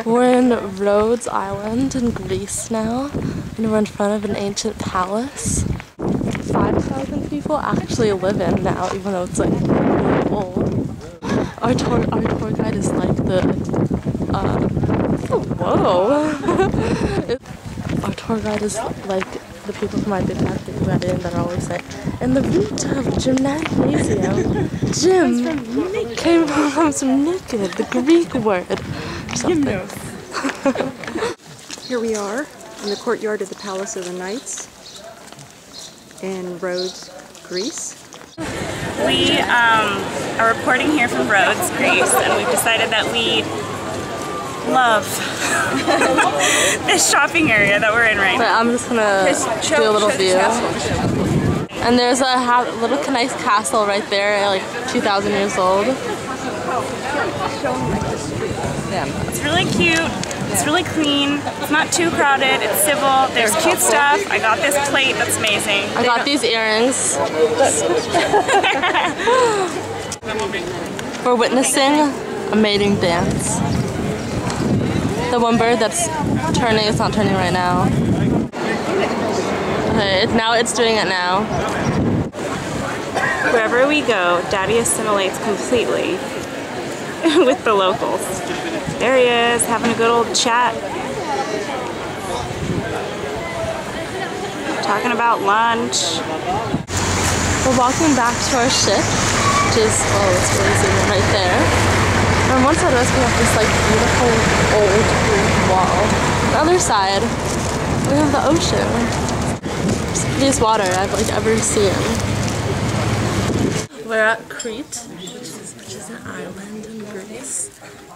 We're in Rhodes Island in Greece now, and we're in front of an ancient palace. 5,000 people actually live in now, even though it's like really old. Our tour guide is like the our tour guide is like the people from my big bad wedding that are always like, and the root of gymnasium, gym, came from some naked, the Greek word, or something. Here we are in the courtyard of the Palace of the Knights in Rhodes, Greece. We are reporting here from Rhodes, Greece, and we've decided that we love this shopping area that we're in right now. I'm just gonna do a little view. And there's a little nice castle right there, like 2,000 years old. It's really cute. It's really clean. It's not too crowded. It's civil. There's cute stuff. I got this plate. That's amazing. I got these earrings. We're witnessing a mating dance. The one bird that's turning is not turning right now. Okay, now it's doing it now. Wherever we go, Daddy assimilates completely with the locals. There he is, having a good old chat. Talking about lunch. We're walking back to our ship, which is, oh, it's really zooming right there. And on one side of us we have this like beautiful old Greek wall. On the other side, we have the ocean. It's the prettiest water I've like ever seen. We're at Crete, which is an island in Greece,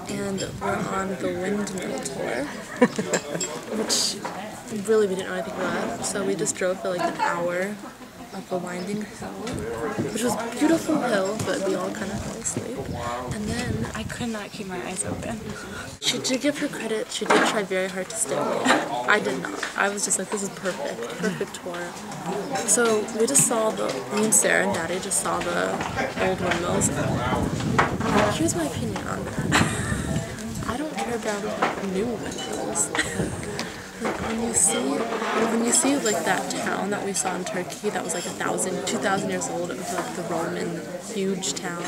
and we're on the windmill tour, which really we didn't know anything about. So we just drove for like an hour up a winding hill, which was a beautiful hill, but we all kind of fell asleep. And then I could not keep my eyes open. she did give her credit. She did try very hard to stay awake. I did not. I was just like, this is perfect tour. So we just saw me and Sarah and Daddy just saw the old windmills. Here's my opinion on that. I don't care about new windmills. Like when you see like that town that we saw in Turkey that was like 2,000 years old, it was like the Roman huge town.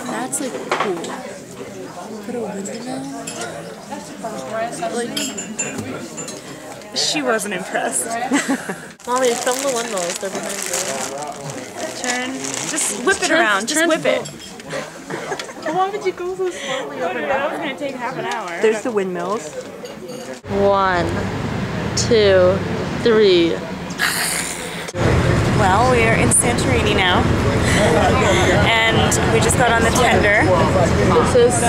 That's like cool. But a windmill? Like, She wasn't impressed. Mommy, film the windmills. They're behind you. Turn. Just whip it around. Just whip it. Why would you go so slowly over there? That was going to take half an hour. There's the windmills. 1, 2, 3. Well, we are in Santorini now, and we just got on the tender. This is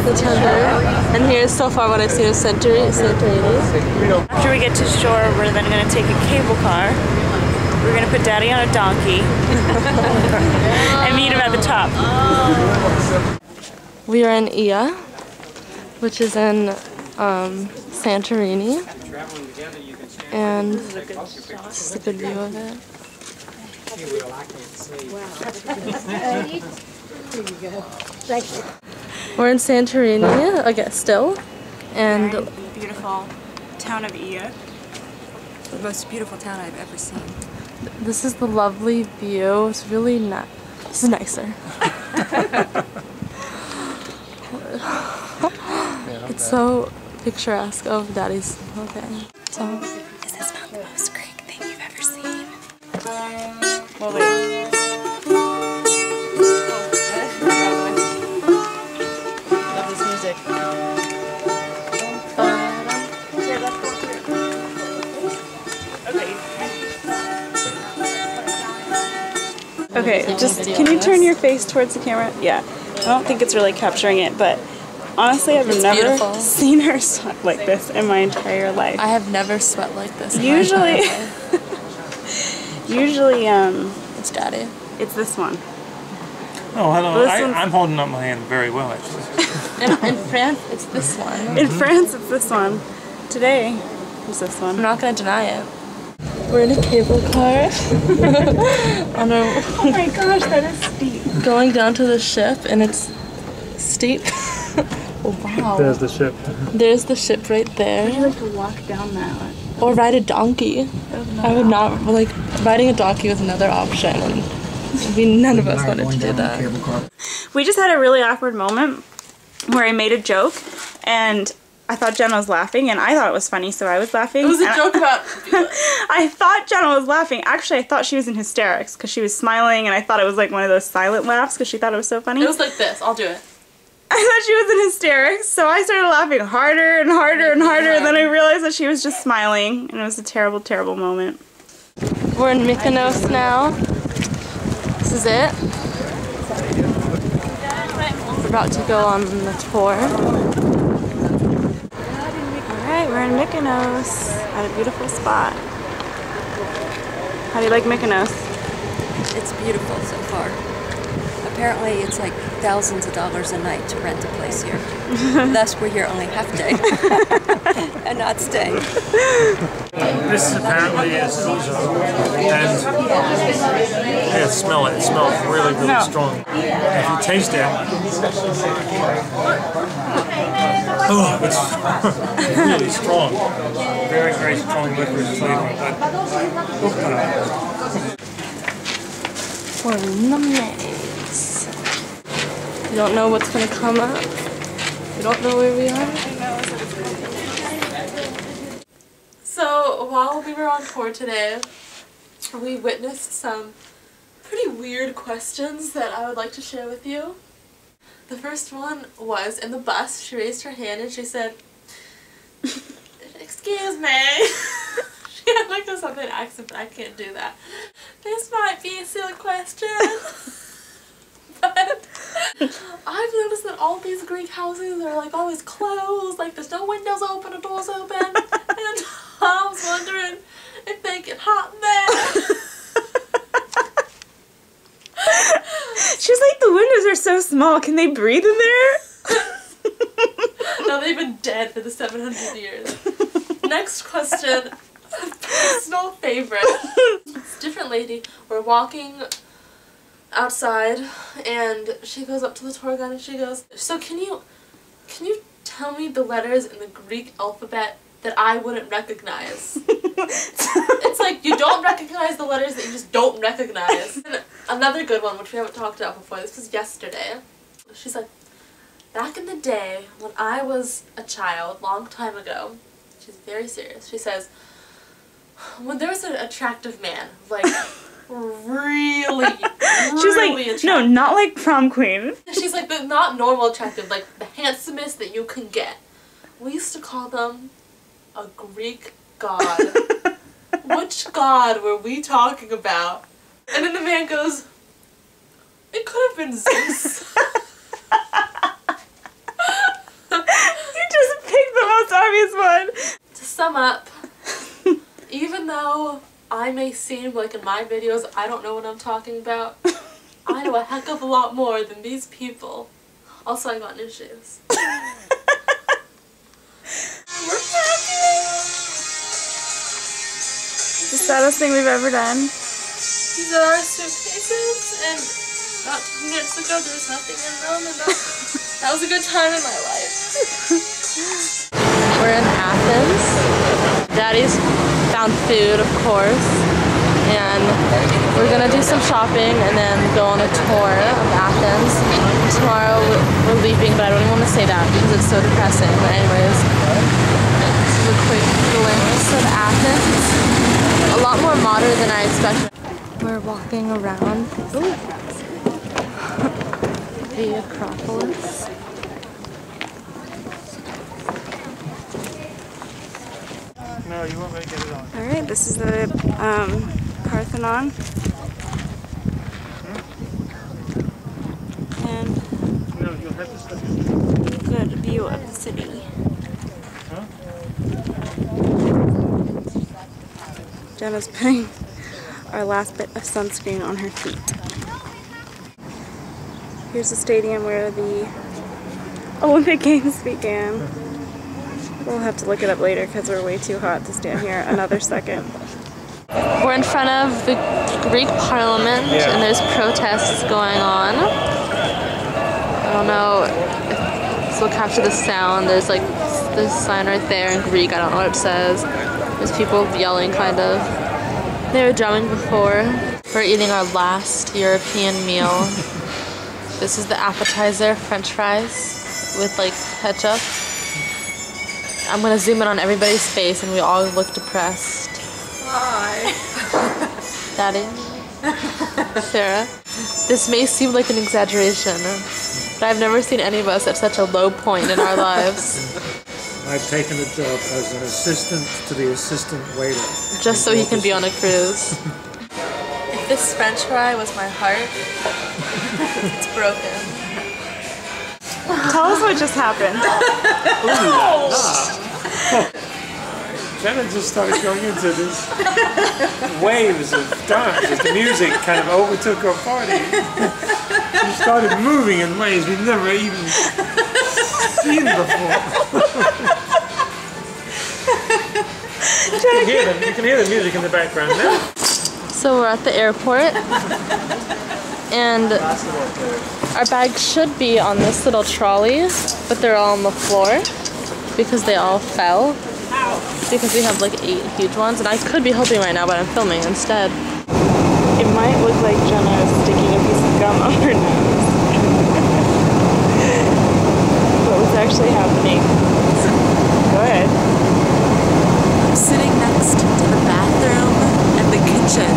the tender, and here's so far what I've seen of Santorini. After we get to shore, we're then going to take a cable car. We're going to put Daddy on a donkey and meet him at the top. We are in Ia, which is in Santorini, and this is a good view of it. We're in Santorini, again, still, and Beautiful town of Ia. The most beautiful town I've ever seen. this is the lovely view. It's really nice. This is nicer. It's so picturesque. Oh, Daddy's okay. So, Is this not the most Greek thing you've ever seen? Well, wait. love this music. Okay, just can you turn your face towards the camera? Yeah. I don't think it's really capturing it, but honestly, I've never beautiful. seen her sweat like this in my entire life. I have never sweat like this. Usually, it's Daddy. it's this one. Oh, hello. This one's- I'm holding up my hand very well, actually. In France, it's this one. In France, it's this one. Today, it's this I'm one. not gonna deny it. We're in a cable car on our Oh my gosh, that is steep. going down to the ship, and it's steep. Oh, wow. There's the ship. There's the ship right there. Would you like to walk down that? Or ride a donkey. I would not, like, riding a donkey was another option. And none of us wanted to do that. We just had a really awkward moment where I made a joke and I thought Jenna was laughing and I thought it was funny, so I was laughing. It was a joke about... I thought Jenna was laughing. Actually, I thought she was in hysterics because she was smiling and I thought it was like one of those silent laughs because she thought it was so funny. It was like this. I'll do it. I thought she was in hysterics, so I started laughing harder and harder and harder, and then I realized that she was just smiling, and it was a terrible, terrible moment. We're in Mykonos now. This is it. We're about to go on the tour. Alright, we're in Mykonos at a beautiful spot. How do you like Mykonos? It's beautiful so far. Apparently it's like thousands of dollars a night to rent a place here. Thus we're here only half day and not staying. This apparently is Gozo. And yeah, smell it. It smells really, really strong. And if you taste it, oh, it's really strong. Very, very strong liquid flavor. We're in the maze. We don't know what's going to come up. We don't know where we are. So, while we were on tour today, we witnessed some pretty weird questions that I would like to share with you. The first one was in the bus. She raised her hand and she said, "Excuse me." She had like a southern accent, but I can't do that. "This might be a silly question." But I've noticed that all these Greek houses are like always closed, like there's no windows open or doors open, and I was wondering if they get hot there. She's like, the windows are so small, can they breathe in there? No, they've been dead for the 700 years. Next question, personal favorite. It's a different lady. We're walking outside and she goes up to the tour guide and she goes, "So can you tell me the letters in the Greek alphabet that I wouldn't recognize?" It's like you don't recognize the letters that you just don't recognize. And another good one, which we haven't talked about before, this was yesterday. She's like, "Back in the day when I was a child, long time ago," she's very serious, she says, "when there was an attractive man, like really She's like, attractive. no, not like prom queen." She's like, but not normal attractive, like the handsomest that you can get. We used to call them a Greek god." Which god were we talking about? And then the man goes, "It could have been Zeus." You just picked the most obvious one. To sum up, even though I may seem like in my videos I don't know what I'm talking about, I know a heck of a lot more than these people. Also, I got new shoes. We're packing! The saddest thing we've ever done. These are our suitcases, and about 2 minutes ago there was nothing in them, and that was a good time in my life. We're in Athens. Daddy's found food, of course, and we're gonna do some shopping and then go on a tour of Athens. Tomorrow we're leaving, but I don't even want to say that because it's so depressing. But anyways, this is a quick glimpse of Athens. A lot more modern than I expected. We're walking around the Acropolis. No, you won't make it on. Alright, this is the Parthenon. And No, you'll have to step in. good view of the city. Huh? Jenna's putting our last bit of sunscreen on her feet. Here's the stadium where the Olympic Games began. We'll have to look it up later because we're way too hot to stand here another second. We're in front of the Greek Parliament, and there's protests going on. I don't know if will capture the sound. There's like this sign right there in Greek. I don't know what it says. There's people yelling, kind of. They were drumming before. We're eating our last European meal. This is the appetizer, French fries with like ketchup. I'm gonna zoom in on everybody's face and we all look depressed. Hi. Daddy? Sarah? This may seem like an exaggeration, but I've never seen any of us at such a low point in our lives. I've taken a job as an assistant to the assistant waiter. Just so he can be on a cruise. If this French fry was my heart, it's broken. Tell us what just happened. Jenna just started going into this waves of dance as the music kind of overtook her party. She started moving in ways we've never even seen before. You can hear the music in the background now. So we're at the airport, and our bags should be on this little trolley, but they're all on the floor because they all fell. Because we have like 8 huge ones, and I could be helping right now, but I'm filming instead. It might look like Jenna is sticking a piece of gum up her nose. But what's actually happening? Go ahead. I'm sitting next to the bathroom and the kitchen,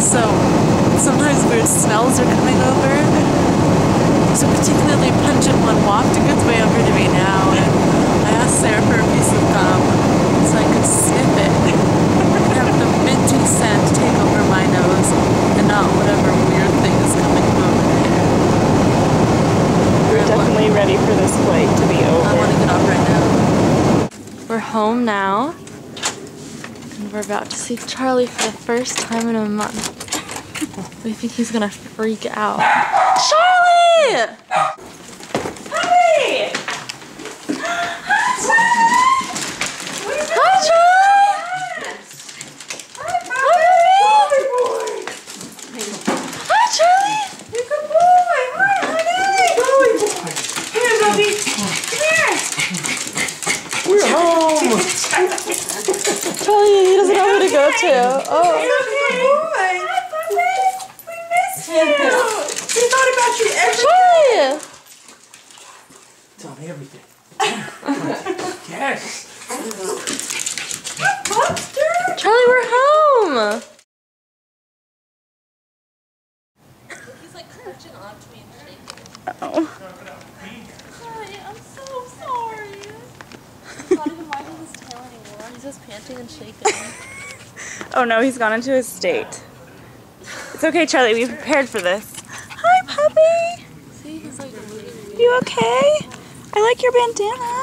so sometimes weird smells are coming over. There's a particularly pungent one wafting its way over to me now, and I asked Sarah for a piece of gum so I could sniff it and have the minty scent take over my nose and not whatever weird thing is coming from over there. We're definitely ready for this flight to be over. I want to get off right now. We're home now, and we're about to see Charlie for the first time in a month. We think he's gonna freak out. Charlie! Hey! Hi, Charlie! Hi, Charlie! You're a good boy! Hi, honey! Come here, Bubby! Come here! We're home! Charlie, he doesn't know where to go to. Oh. Hi, Bubby! We missed you! We thought about you every Charlie! Tell me everything. Yes! Charlie, we're home! He's like crouching onto me and shaking. Oh. Charlie, I'm so sorry. He's not even wagging his tail anymore. He's just panting and shaking. Oh no, he's gone into his state. It's okay, Charlie, we prepared for this. Hi, puppy! See, he's like moving. You okay? I like your bandana.